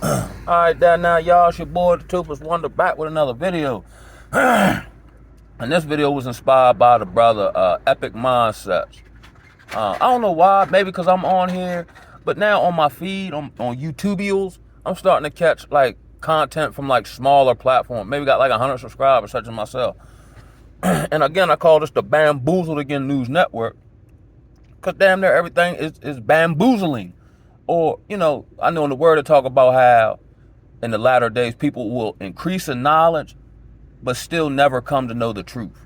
Alright, now y'all, it's your boy the Toothless Wonder back with another video. And this video was inspired by the brother Epic Mindsets. I don't know why, maybe because I'm on here, but now on my feed, on YouTubials, I'm starting to catch like content from like smaller platforms. Maybe got like 100 subscribers, such as myself. And again, I call this the Bamboozled Again News Network, because damn near everything is bamboozling. Or, I know in the word to talk about how in the latter days people will increase in knowledge, but still never come to know the truth.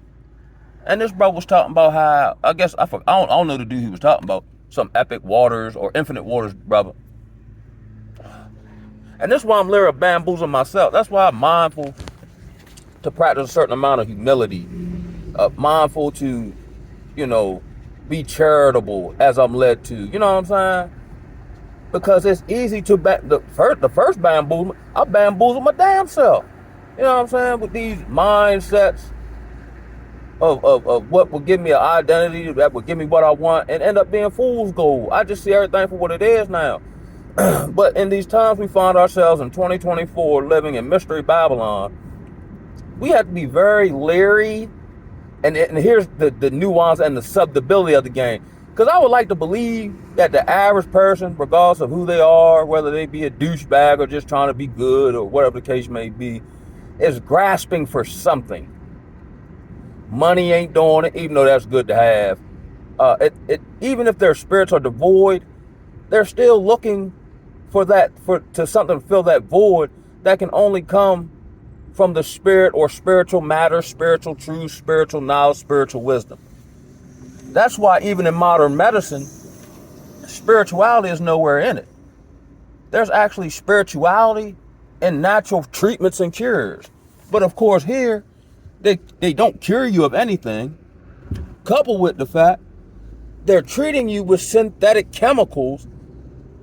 And this bro was talking about how, I guess, I don't know the dude he was talking about, some Epic Waters or Infinite Waters brother. And this is why I'm literally bamboozling myself. That's why I'm mindful to practice a certain amount of humility, mindful to, be charitable as I'm led to. You know what I'm saying? Because it's easy to the first bamboozlement, I bamboozled my damn self. You know what I'm saying? With these mindsets of what would give me an identity, that would give me what I want, and end up being fool's gold. I just see everything for what it is now. But in these times we find ourselves in 2024 living in Mystery Babylon, we have to be very leery. And here's the nuance and the subtlety of the game. Because I would like to believe that the average person, regardless of who they are, whether they be a douchebag or just trying to be good or whatever the case may be, is grasping for something. Money ain't doing it, even though that's good to have. Even if their spirits are devoid, they're still looking for something to fill that void that can only come from the spirit or spiritual matter, spiritual truth, spiritual knowledge, spiritual wisdom. That's why even in modern medicine, spirituality is nowhere in it. There's actually spirituality in natural treatments and cures. But of course here, they don't cure you of anything, coupled with the fact they're treating you with synthetic chemicals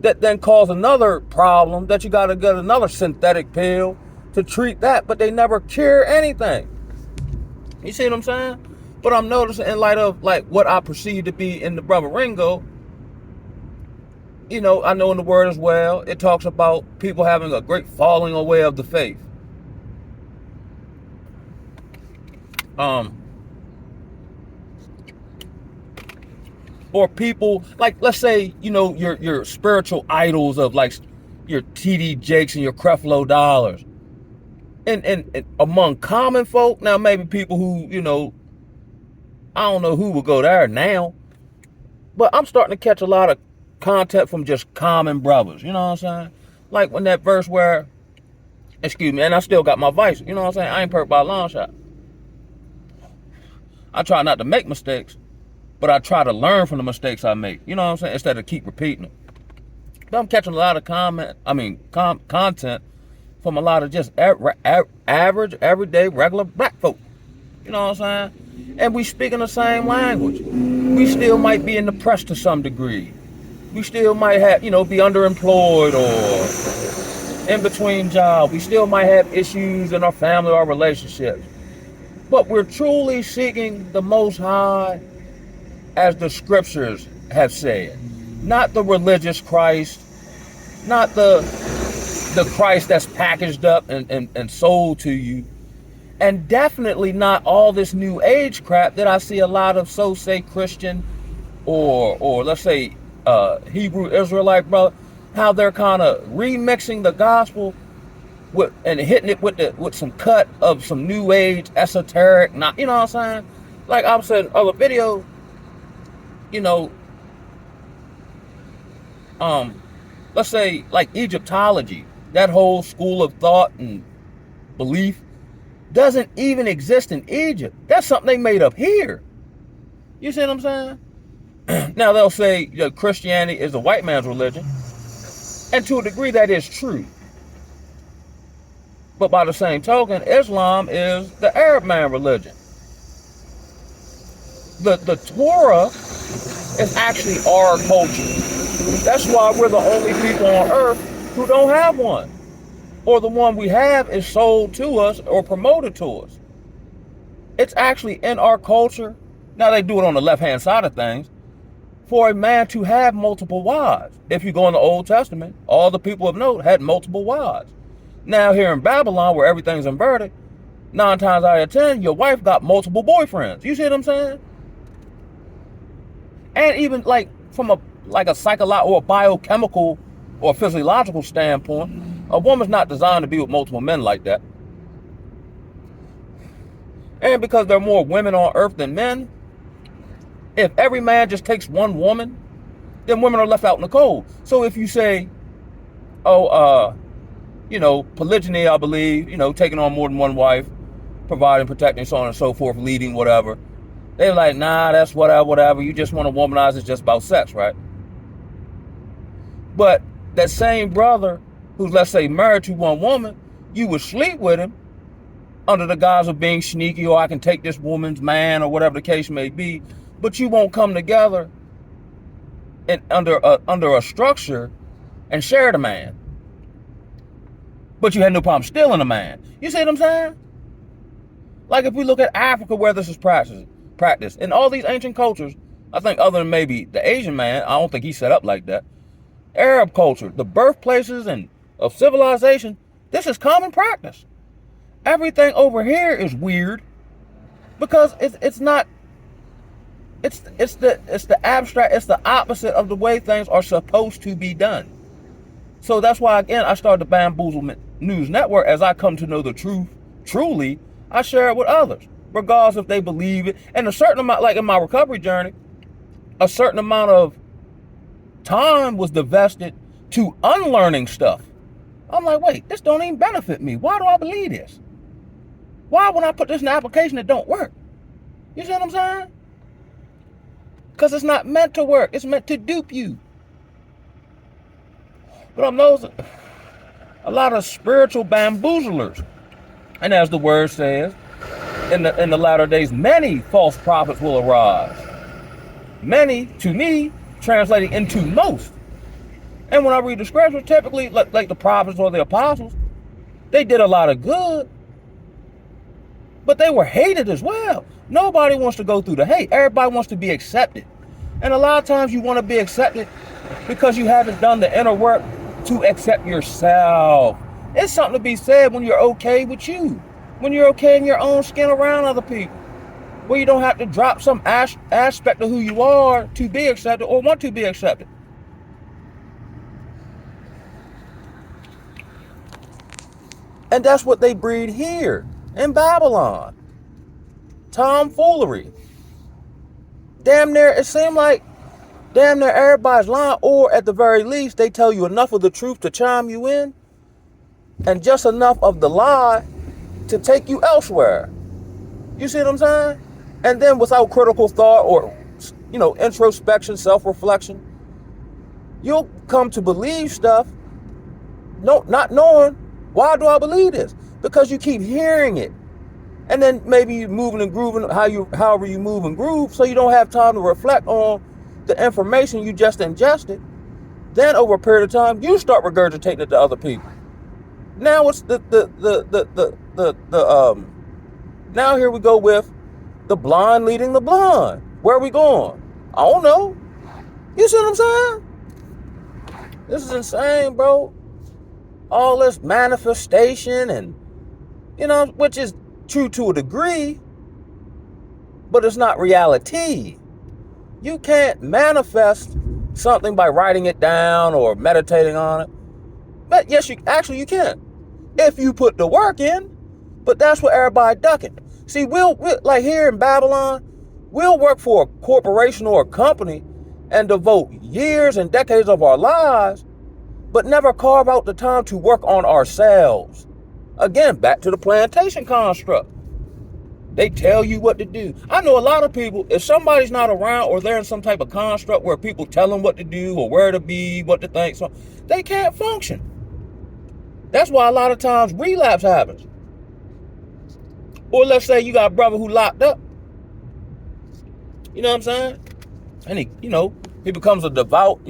that then cause another problem that you got to get another synthetic pill to treat that, but they never cure anything. You see what I'm saying? But I'm noticing in light of like what I perceive to be in the brother Ringo, I know in the word as well, it talks about people having a great falling away of the faith. Or people like, let's say, your spiritual idols of like your TD Jakes and your Creflo Dollars. And among common folk, now maybe people who, I don't know who would go there now, but I'm starting to catch a lot of content from just common brothers, you know what I'm saying? Like when that verse where, excuse me, and I still got my vice, you know what I'm saying? I ain't perfect by a long shot. I try not to make mistakes, but I try to learn from the mistakes I make, you know what I'm saying? Instead of keep repeating them. But I'm catching a lot of content from a lot of just average, everyday, regular black folk. You know what I'm saying? And we speaking the same language. We still might be in the press to some degree. We still might have, be underemployed or in between jobs. We still might have issues in our family or relationships. But we're truly seeking the Most High as the scriptures have said. Not the religious Christ, not the Christ that's packaged up and sold to you. And definitely not all this new age crap that I see a lot of say Christian or let's say Hebrew Israelite brother, how they're kind of remixing the gospel and hitting it with some cut of some new age esoteric, not, you know what I'm saying? Like I've said in other videos, let's say like Egyptology, that whole school of thought and belief doesn't even exist in Egypt. That's something they made up here. You see what I'm saying? Now they'll say Christianity is a white man's religion, and to a degree that is true. But by the same token, Islam is the Arab man religion. The Torah is actually our culture. That's why we're the only people on earth who don't have one. Or the one we have is sold to us or promoted to us. It's actually in our culture. Now they do it on the left-hand side of things for a man to have multiple wives. If you go in the Old Testament, all the people of note had multiple wives. Now here in Babylon, where everything's inverted, 9 times out of 10, your wife got multiple boyfriends. You see what I'm saying? And even like from a psychological or biochemical or physiological standpoint, a woman's not designed to be with multiple men like that. And because there are more women on earth than men, if every man just takes one woman, then women are left out in the cold. So if you say, polygyny, I believe, taking on more than one wife, providing, protecting, so on and so forth, leading, whatever. They're like, nah, that's whatever. You just want to womanize. It's just about sex, right? But that same brother who's, let's say, married to one woman, you would sleep with him under the guise of being sneaky, or I can take this woman's man, or whatever the case may be. But you won't come together under a structure and share the man. But you had no problem stealing a man. You see what I'm saying? Like if we look at Africa, where this is practiced, in all these ancient cultures, I think other than maybe the Asian man, I don't think he's set up like that. Arab culture, the birthplaces of civilization, this is common practice. Everything over here is weird because it's not. It's the abstract. It's the opposite of the way things are supposed to be done. So that's why, again, I started the Bamboozle News Network. As I come to know the truth, truly, I share it with others, regardless if they believe it. And a certain amount, like in my recovery journey, a certain amount of time was divested to unlearning stuff. I'm like, wait, this don't even benefit me. Why do I believe this? Why when I put this in the application, it don't work? You see what I'm saying? Because it's not meant to work. It's meant to dupe you. But I'm noticing a lot of spiritual bamboozlers. And as the word says, in the latter days, many false prophets will arise. Many, to me, translating into most. And when I read the scriptures, typically, like the prophets or the apostles, they did a lot of good. But they were hated as well. Nobody wants to go through the hate. Everybody wants to be accepted. And a lot of times you want to be accepted because you haven't done the inner work to accept yourself. It's something to be said when you're okay with you. When you're okay in your own skin around other people. Where you don't have to drop some aspect of who you are to be accepted or want to be accepted. And that's what they breed here in Babylon. Tomfoolery. Damn near, it seemed like damn near everybody's lying, or at the very least, they tell you enough of the truth to chime you in, and just enough of the lie to take you elsewhere. You see what I'm saying? And then without critical thought or, introspection, self-reflection, you'll come to believe stuff, not knowing, why do I believe this? Because you keep hearing it. And then maybe you're moving and grooving however you move and groove, so you don't have time to reflect on the information you just ingested. Then over a period of time, you start regurgitating it to other people. Now it's now here we go with the blind leading the blind. Where are we going? I don't know. You see what I'm saying? This is insane, bro. All this manifestation and, which is true to a degree, but it's not reality. You can't manifest something by writing it down or meditating on it. But yes, you can, if you put the work in. But that's what everybody ducking. See, we'll like here in Babylon, we'll work for a corporation or a company and devote years and decades of our lives, but never carve out the time to work on ourselves. Again, back to the plantation construct. They tell you what to do. I know a lot of people, if somebody's not around or they're in some type of construct where people tell them what to do or where to be, what to think, so they can't function. That's why a lot of times relapse happens. Or let's say you got a brother who locked up. You know what I'm saying? And he becomes a devout,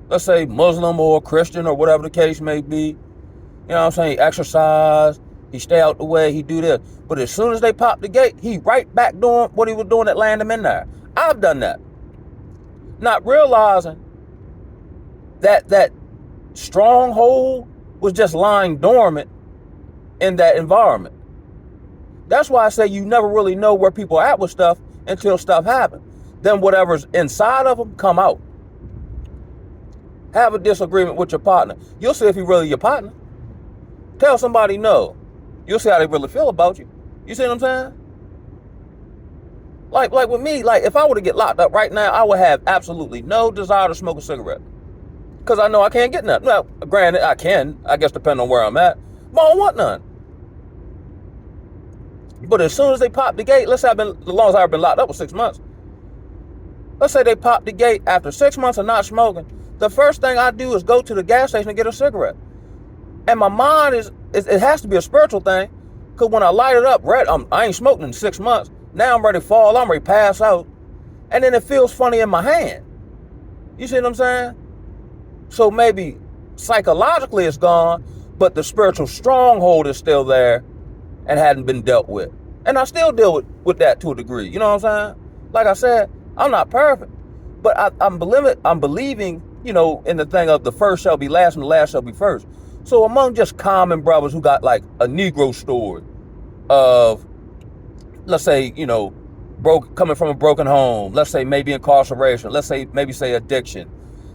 let's say Muslim or Christian or whatever the case may be. You know what I'm saying? He exercise, he stay out the way, he do this. But as soon as they pop the gate, he right back doing what he was doing that landed him in there. I've done that. not realizing that stronghold was just lying dormant in that environment. That's why I say you never really know where people are at with stuff until stuff happens. Then whatever's inside of them come out. Have a disagreement with your partner. You'll see if he's really your partner. Tell somebody no. You'll see how they really feel about you. You see what I'm saying? Like with me, like if I were to get locked up right now, I would have absolutely no desire to smoke a cigarette. Because I know I can't get none. Well, granted, I can, I guess depending on where I'm at, but I don't want none. But as soon as they pop the gate, let's say the longest I've been locked up was 6 months. Let's say they pop the gate after 6 months of not smoking. The first thing I do is go to the gas station and get a cigarette. And my mind it has to be a spiritual thing. Because when I light it up, I ain't smoking in 6 months. Now I'm ready to fall, I'm ready to pass out. And then it feels funny in my hand. You see what I'm saying? So maybe psychologically it's gone, but the spiritual stronghold is still there and hadn't been dealt with. And I still deal with that to a degree. You know what I'm saying? Like I said, I'm not perfect. But I'm believing, in the thing of the first shall be last and the last shall be first. So among just common brothers who got like a Negro story of, let's say, coming from a broken home, let's say maybe incarceration, let's say maybe addiction,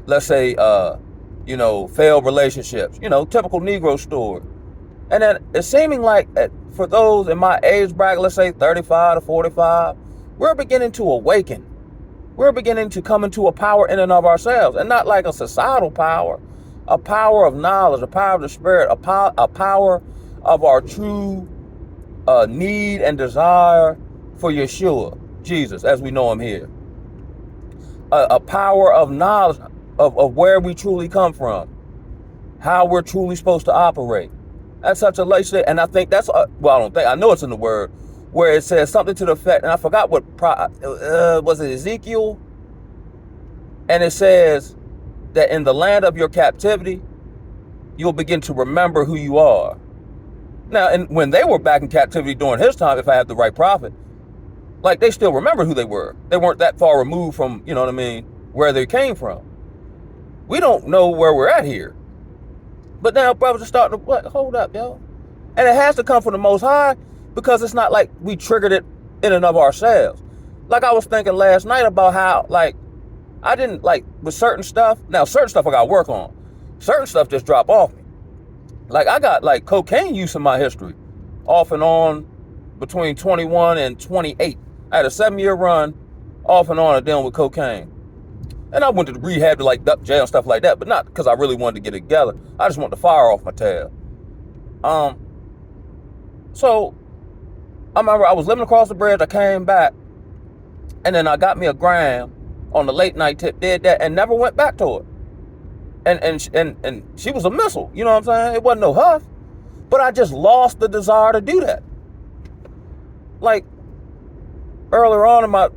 let's say, failed relationships, typical Negro story. And then it's seeming like for those in my age bracket, let's say 35 to 45, we're beginning to awaken. We're beginning to come into a power in and of ourselves, and not like a societal power, a power of knowledge, a power of the spirit, a power of our true need and desire for Yeshua, Jesus, as we know him here. A power of knowledge of where we truly come from, how we're truly supposed to operate. That's such a late and I think that's, I know it's in the word, where it says something to the effect, and I forgot what, was it Ezekiel? And it says that in the land of your captivity, you'll begin to remember who you are. Now, and when they were back in captivity during his time, if I had the right prophet, like they still remember who they were. They weren't that far removed from, where they came from. We don't know where we're at here. But now brothers are starting to, hold up, yo. And it has to come from the Most High, because it's not like we triggered it in and of ourselves. Like I was thinking last night about how, I didn't, with certain stuff, now certain stuff I got to work on. Certain stuff just drop off me. I got, cocaine use in my history, off and on between 21 and 28. I had a 7-year run, off and on, of dealing with cocaine. And I went to rehab to, duck jail and stuff like that, but not because I really wanted to get it together. I just wanted the fire off my tail. So I remember I was living across the bridge. I came back, and then I got me a gram on the late night tip. Did that and never went back to it. And she was a missile. You know what I'm saying? It wasn't no huff, but I just lost the desire to do that. Earlier on in my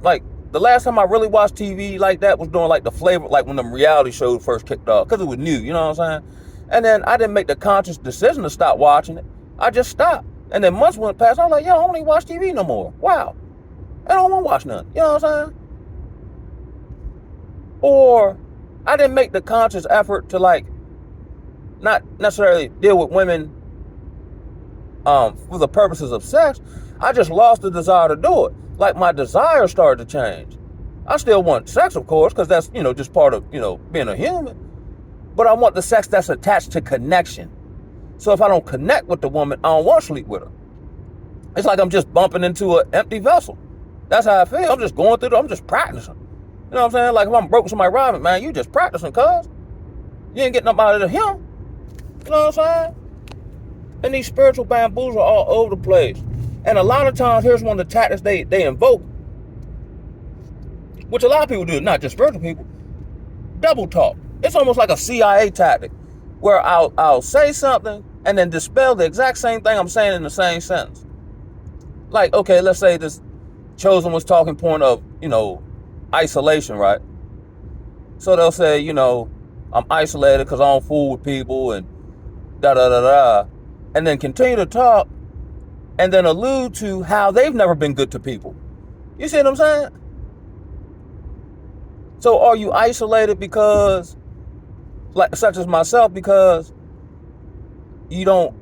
the last time I really watched TV like that was during the flavor, when them reality shows first kicked off, because it was new. You know what I'm saying? And then I didn't make the conscious decision to stop watching it. I just stopped. And then months went past. I was like, yo, I don't even watch TV no more. Wow. I don't want to watch nothing. You know what I'm saying? Or I didn't make the conscious effort to not necessarily deal with women for the purposes of sex. I just lost the desire to do it. My desire started to change. I still want sex, of course, because that's, just part of, being a human. But I want the sex that's attached to connection. So if I don't connect with the woman, I don't want to sleep with her. It's like I'm just bumping into an empty vessel. That's how I feel. I'm just going through it. I'm just practicing. You know what I'm saying? If I'm broke, somebody robbing, man, you just practicing, cuz. You ain't getting up out of him. You know what I'm saying? And these spiritual bamboozlers are all over the place. And a lot of times, here's one of the tactics they invoke, which a lot of people do, not just spiritual people. Double talk. It's almost like a CIA tactic, where I'll say something and then dispel the exact same thing I'm saying in the same sentence. Okay, let's say this chosen was talking point of, isolation, right? So they'll say, I'm isolated because I don't fool with people and da-da-da-da. And then continue to talk and then allude to how they've never been good to people. You see what I'm saying? So are you isolated because, like, such as myself, because you don't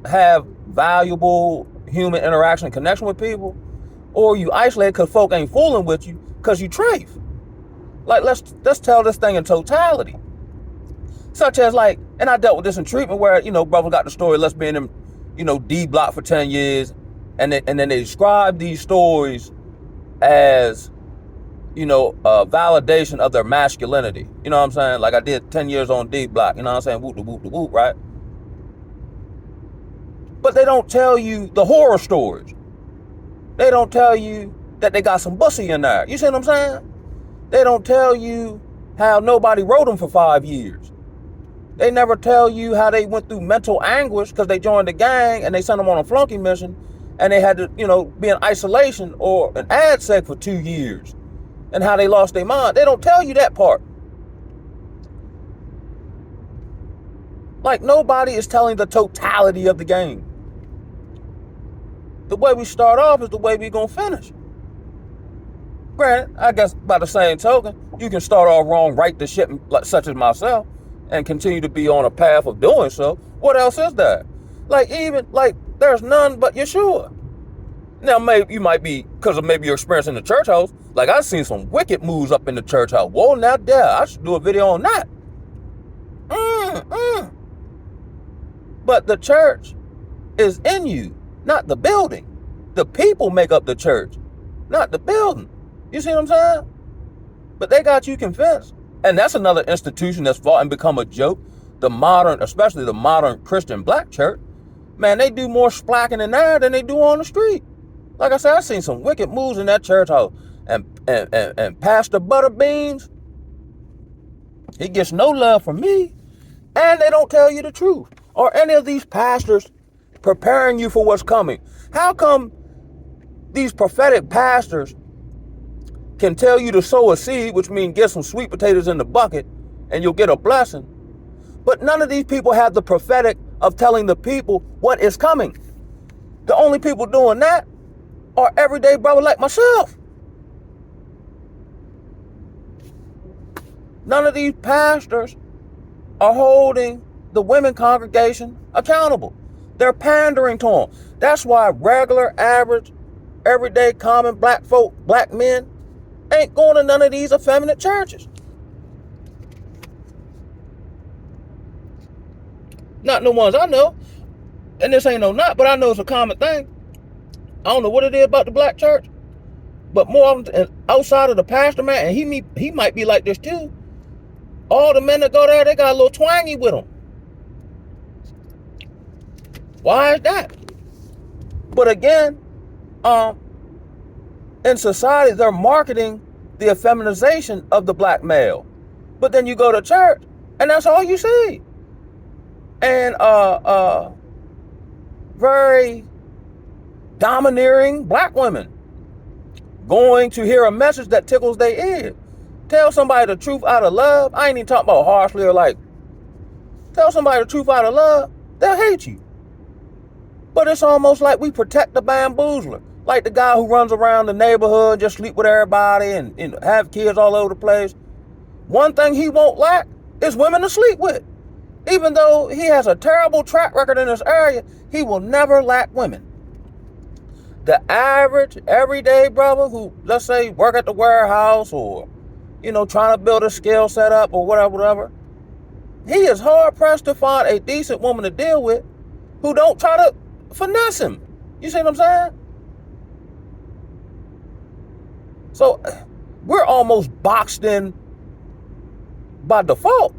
have valuable human interaction and connection with people? Or you isolated because folk ain't fooling with you because you trafe? Like, let's tell this thing in totality. Such as, like, and I dealt with this in treatment where, brother got the story, let's be in them, D block for 10 years. And then they describe these stories as, a validation of their masculinity. You know what I'm saying? Like I did 10 years on D block, you know what I'm saying? Whoop de whoop de whoop, right? But they don't tell you the horror stories. They don't tell you that they got some bussy in there. You see what I'm saying? They don't tell you how nobody wrote them for 5 years. They never tell you how they went through mental anguish because they joined the gang and they sent them on a flunky mission and they had to, be in isolation or an ad sec for 2 years and how they lost their mind. They don't tell you that part. Like, nobody is telling the totality of the game. The way we start off is the way we gonna finish. Granted, I guess by the same token, you can start off wrong, right the ship, such as myself, and continue to be on a path of doing so. What else is there? There's none but Yeshua. Now, maybe you might be, because of maybe your experience in the church house, like I've seen some wicked moves up in the church house. Whoa, now there, I should do a video on that. But the church is in you, not the building. The people make up the church, not the building. You see what I'm saying? But they got you convinced. And that's another institution that's fought and become a joke. The modern, especially the modern Christian black church, man, they do more splacking in there than they do on the street. Like I said, I've seen some wicked moves in that church house. And Pastor Butterbeans, he gets no love from me. And they don't tell you the truth. Or any of these pastors preparing you for what's coming. How come these prophetic pastors can tell you to sow a seed, which means get some sweet potatoes in the bucket and you'll get a blessing, but none of these people have the prophetic of telling the people what is coming? The only people doing that are everyday brothers like myself. None of these pastors are holding the women congregation accountable. They're pandering to them. That's why regular, average, everyday, common black folk, black men ain't going to none of these effeminate churches. Not the ones I know. And this ain't no not, but I know it's a common thing. I don't know what it is about the black church, but more often outside of the pastor, man, and he might be like this too. All the men that go there, they got a little twangy with them. Why is that? But again, in society, they're marketing the effeminization of the black male. But then you go to church, and that's all you see. And very domineering black women going to hear a message that tickles their ear. Tell somebody the truth out of love. I ain't even talking about harshly or like, tell somebody the truth out of love, they'll hate you. But it's almost like we protect the bamboozler. Like the guy who runs around the neighborhood, just sleep with everybody and have kids all over the place. One thing he won't lack is women to sleep with. Even though he has a terrible track record in this area, he will never lack women. The average, everyday brother who, let's say, work at the warehouse or, trying to build a skill set up or whatever, he is hard pressed to find a decent woman to deal with who don't try to finesse him. You see what I'm saying? So we're almost boxed in by default.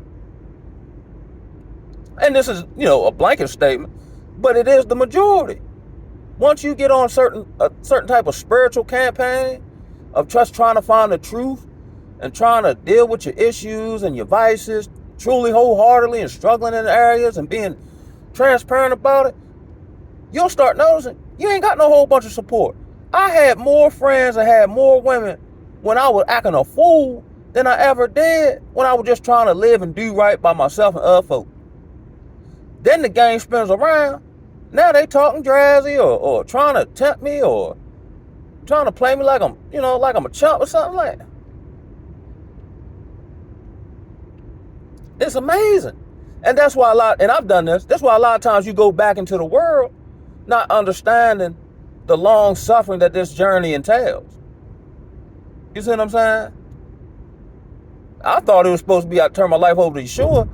And this is, a blanket statement, but it is the majority. Once you get on a certain type of spiritual campaign of just trying to find the truth and trying to deal with your issues and your vices truly wholeheartedly and struggling in the areas and being transparent about it, you'll start noticing you ain't got no whole bunch of support. I had more friends and had more women when I was acting a fool than I ever did when I was just trying to live and do right by myself and other folk. Then the game spins around. Now they talking drowsy or trying to tempt me or trying to play me like I'm, like I'm a chump or something like that. It's amazing. And that's why and I've done this, that's why a lot of times you go back into the world not understanding the long suffering that this journey entails. You see what I'm saying? I thought it was supposed to be I turn my life over to Yeshua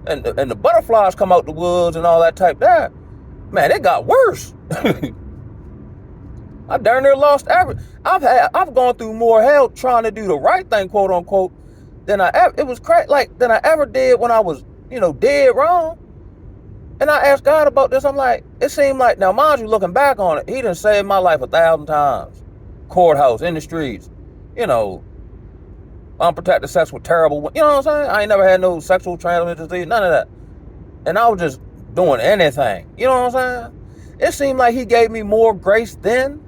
and the butterflies come out the woods and all that type there. Man, it got worse. I darn near lost everything. I've gone through more hell trying to do the right thing, quote unquote, than I ever did when I was, dead wrong. And I asked God about this. I'm like, it seemed like, now mind you, looking back on it, he done saved my life 1,000 times. Courthouse, in the streets, unprotected sex with terrible, you know what I'm saying? I ain't never had no sexual transmitted disease, none of that. And I was just doing anything, you know what I'm saying? It seemed like he gave me more grace then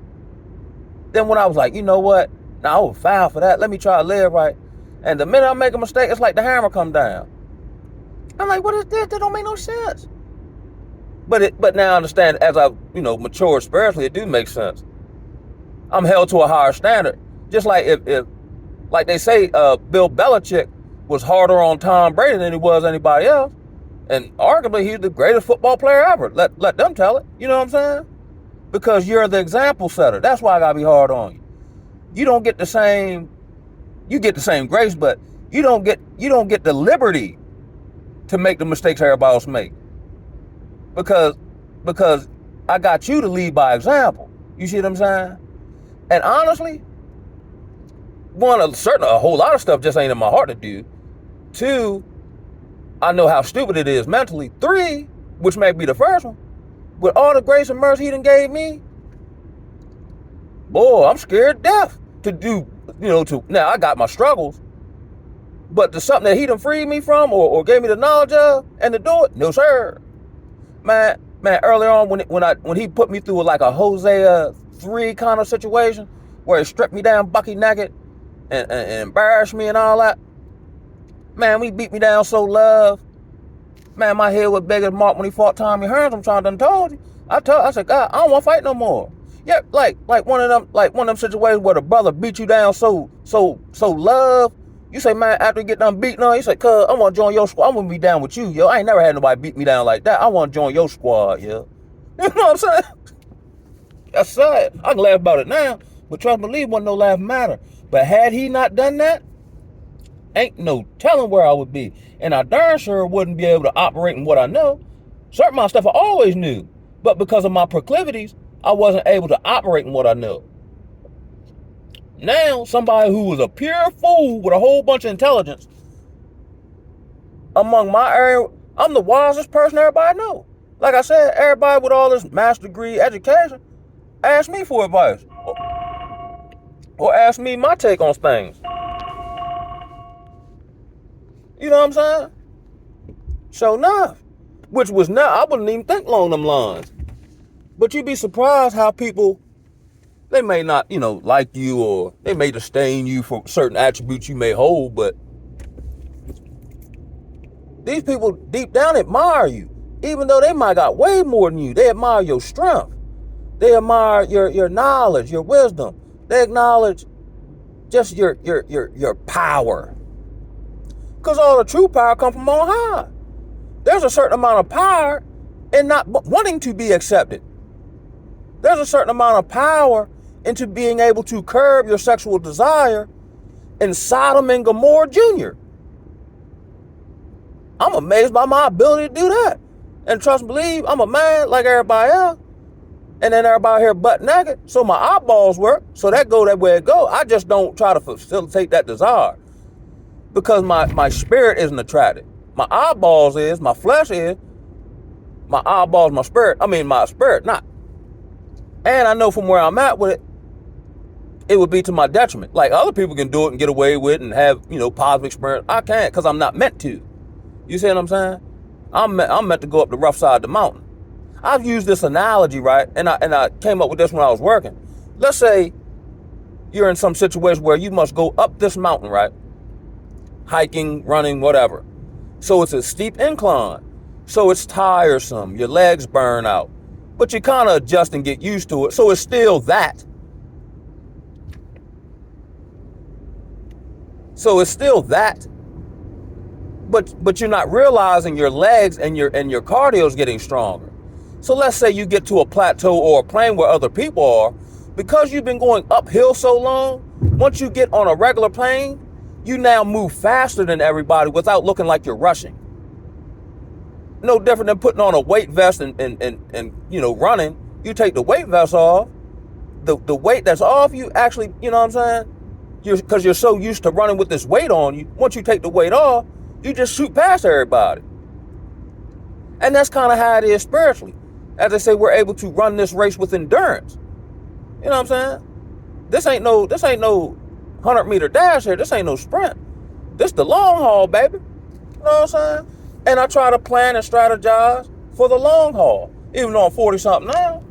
than when I was like, you know what? Now I was foul for that. Let me try to live right. And the minute I make a mistake, it's like the hammer come down. I'm like, what is this? That don't make no sense. But now I understand as I, mature spiritually, it do make sense. I'm held to a higher standard. Just like if like they say, Bill Belichick was harder on Tom Brady than he was anybody else. And arguably, he's the greatest football player ever. Let them tell it. You know what I'm saying? Because you're the example setter. That's why I gotta be hard on you. You don't get the same. You get the same grace, but you don't get the liberty to make the mistakes everybody else make. Because I got you to lead by example. You see what I'm saying? And honestly, a whole lot of stuff just ain't in my heart to do. 2, I know how stupid it is mentally. 3, which may be the first one, with all the grace and mercy he done gave me, boy, I'm scared to death to do, now I got my struggles, but to something that he done freed me from or gave me the knowledge of and to do it, no sir. Man, earlier on when he put me through like a Hosea 3 kind of situation where he stripped me down bucky naked and embarrassed me and all that, man, we beat me down so love. Man, my head was big as Mark when he fought Tommy Hearns. I'm trying to told you. I said, God, I don't want to fight no more. Yeah, like one of them situations where the brother beat you down so love. You say, man, after you get done beating on, you say, cuz, I want to join your squad. I want to be down with you, yo. I ain't never had nobody beat me down like that. I want to join your squad, yo. You know what I'm saying? That's sad. I can laugh about it now, but trust me, believe, wasn't no laugh matter. But had he not done that, ain't no telling where I would be. And I darn sure wouldn't be able to operate in what I know. Certain amount of stuff I always knew. But because of my proclivities, I wasn't able to operate in what I know. Now, somebody who was a pure fool with a whole bunch of intelligence, among my area, I'm the wisest person everybody know. Like I said, everybody with all this master's degree education, ask me for advice. Or ask me my take on things. You know what I'm saying? Sure enough. Which was not, I wouldn't even think along them lines. But you'd be surprised how people, they may not, like you, or they may disdain you for certain attributes you may hold, but these people deep down admire you. Even though they might got way more than you. They admire your strength. They admire your knowledge, your wisdom. They acknowledge just your power. Because all the true power comes from on high. There's a certain amount of power in not wanting to be accepted. There's a certain amount of power into being able to curb your sexual desire in Sodom and Gomorrah Jr. I'm amazed by my ability to do that. And trust and believe, I'm a man like everybody else. And then everybody here butt naked. So my eyeballs work. So that go that way it go. I just don't try to facilitate that desire. Because my spirit isn't attracted. My eyeballs is, my flesh is. My eyeballs, my spirit. I mean, my spirit, not. And I know from where I'm at with it, it would be to my detriment. Like other people can do it and get away with it and have, positive experience. I can't because I'm not meant to. You see what I'm saying? I'm meant to go up the rough side of the mountain. I've used this analogy, right? And I came up with this when I was working. Let's say you're in some situation where you must go up this mountain, right? Hiking, running, whatever. So it's a steep incline. So it's tiresome. Your legs burn out. But you kind of adjust and get used to it. So it's still that. So it's still that. but you're not realizing your legs and your cardio is getting stronger. So let's say you get to a plateau or a plane where other people are, because you've been going uphill so long. Once you get on a regular plane, you now move faster than everybody without looking like you're rushing. No different than putting on a weight vest and running. You take the weight vest off, the weight that's off you actually, you know what I'm saying? Because you're so used to running with this weight on you. Once you take the weight off, you just shoot past everybody. And that's kind of how it is spiritually. As I say, we're able to run this race with endurance. You know what I'm saying? This ain't no 100-meter dash here. This ain't no sprint. This the long haul, baby. You know what I'm saying? And I try to plan and strategize for the long haul, even though I'm 40-something now.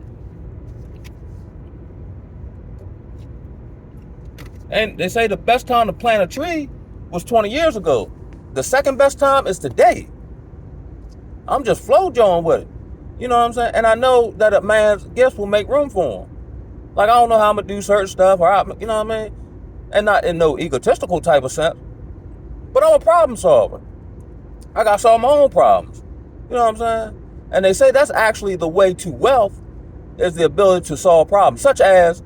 And they say the best time to plant a tree was 20 years ago. The second best time is today. I'm just flow-joing with it. You know what I'm saying? And I know that a man's gifts will make room for him. Like, I don't know how I'm going to do certain stuff, or you know what I mean? And not in no egotistical type of sense. But I'm a problem solver. I got to solve my own problems. You know what I'm saying? And they say that's actually the way to wealth, is the ability to solve problems. Such as,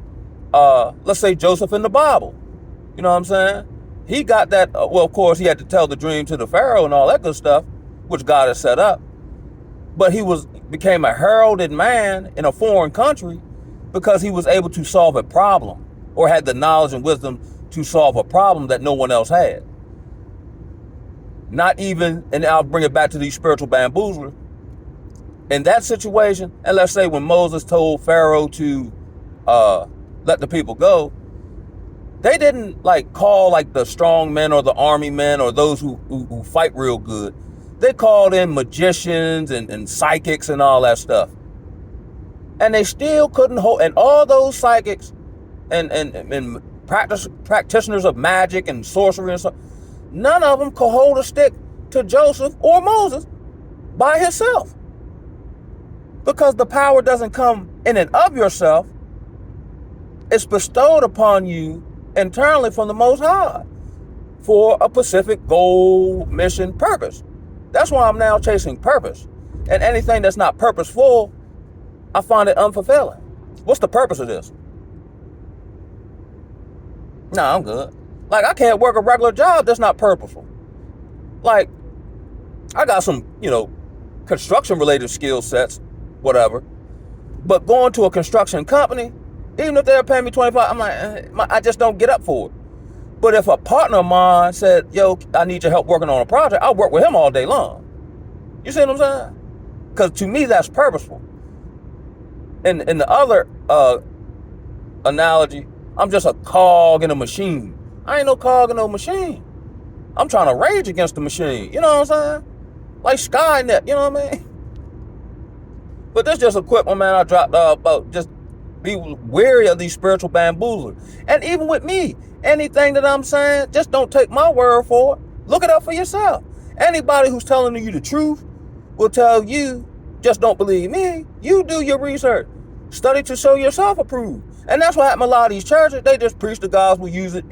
let's say Joseph in the Bible. You know what I'm saying? He got that, well, of course, he had to tell the dream to the Pharaoh and all that good stuff, which God has set up. But he became a heralded man in a foreign country because he was able to solve a problem, or had the knowledge and wisdom to solve a problem that no one else had. Not even, and I'll bring it back to these spiritual bamboozlers. In that situation, and let's say when Moses told Pharaoh to let the people go, they didn't call the strong men or the army men or those who fight real good. They called in magicians and psychics and all that stuff. And they still couldn't hold, and all those psychics and practitioners of magic and sorcery and stuff, none of them could hold a stick to Joseph or Moses by himself. Because the power doesn't come in and of yourself. It's bestowed upon you internally from the Most High for a specific goal, mission, purpose. That's why I'm now chasing purpose. And anything that's not purposeful, I find it unfulfilling. What's the purpose of this? Nah, I'm good. I can't work a regular job that's not purposeful. I got some, construction-related skill sets, whatever. But going to a construction company, even if they're paying me $25, I'm I just don't get up for it. But if a partner of mine said, yo, I need your help working on a project, I'll work with him all day long. You see what I'm saying? Because to me, that's purposeful. In the other analogy, I'm just a cog in a machine. I ain't no cog in no machine. I'm trying to rage against the machine. You know what I'm saying? Like Skynet, you know what I mean? But this just a quick one, man, I dropped about just be wary of these spiritual bamboozlers. And even with me, anything that I'm saying, just don't take my word for it. Look it up for yourself. Anybody who's telling you the truth will tell you, just don't believe me. You do your research. Study to show yourself approved. And that's what happened to a lot of these churches. They just preach the gospel, use it,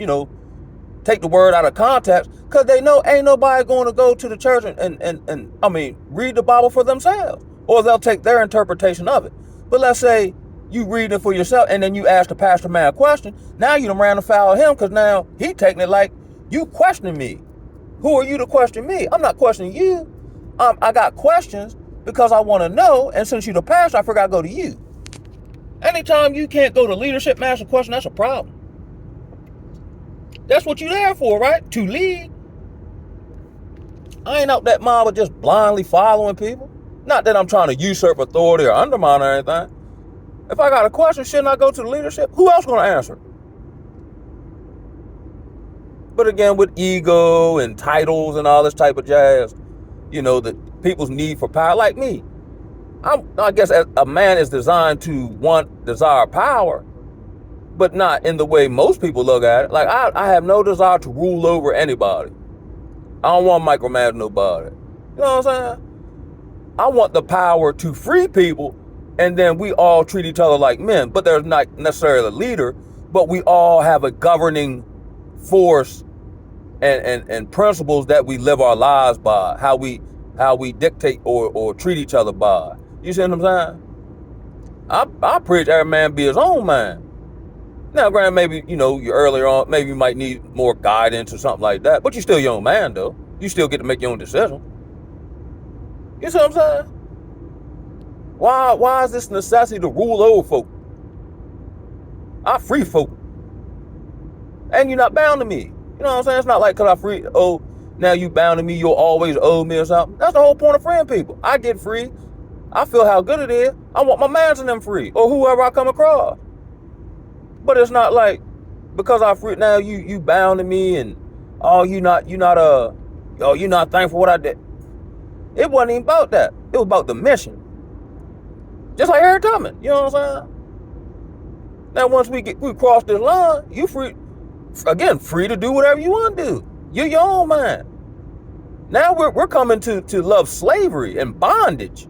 take the word out of context, because they know ain't nobody going to go to the church and read the Bible for themselves. Or they'll take their interpretation of it. But let's say you read it for yourself and then you ask the pastor man a question. Now you done ran afoul of him, because now he taking it like you questioning me. Who are you to question me? I'm not questioning you. I got questions because I want to know. And since you're the pastor, I forgot to go to you. Anytime you can't go to leadership, master question, that's a problem. That's what you're there for, right? To lead. I ain't out that mob of just blindly following people. Not that I'm trying to usurp authority or undermine or anything. If I got a question, shouldn't I go to the leadership? Who else going to answer? But again, with ego and titles and all this type of jazz, the people's need for power, like me. I guess a man is designed to desire power, but not in the way most people look at it. I have no desire to rule over anybody. I don't want to micromanage nobody. You know what I'm saying? I want the power to free people, and then we all treat each other like men. But there's not necessarily a leader, but we all have a governing force and principles that we live our lives by, how we dictate or treat each other by. You see what I'm saying? I preach every man be his own man. Now, granted, maybe, you earlier on, maybe you might need more guidance or something like that, but you're still your own man, though. You still get to make your own decision. You see what I'm saying? Why is this necessity to rule over folk? I free folk. And you're not bound to me. You know what I'm saying? It's not like because I free, now you bound to me, you'll always owe me or something. That's the whole point of freeing people. I get free. I feel how good it is. I want my mans and them free, or whoever I come across. But it's not like because I free now you bound to me and you're not thankful for what I did. It wasn't even about that. It was about the mission. Just like Harry Tubman, you know what I'm saying? Now once we cross this line, you free to do whatever you want to do. You're your own man. Now we're coming to love slavery and bondage.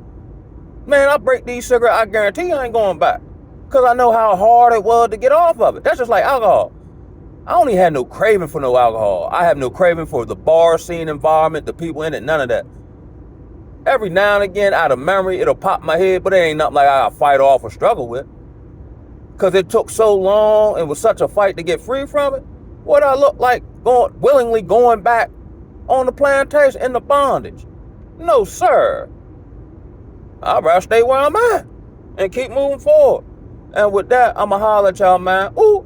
Man, I break these cigarettes, I guarantee I ain't going back. Because I know how hard it was to get off of it. That's just like alcohol. I don't even have no craving for no alcohol. I have no craving for the bar scene environment, the people in it, none of that. Every now and again, out of memory, it'll pop in my head, but it ain't nothing like I gotta fight off or struggle with. Because it took so long and was such a fight to get free from it. What I look like willingly going back on the plantation in the bondage? No, sir. I'd rather stay where I'm at and keep moving forward. And with that, I'ma holler at y'all, man. Ooh.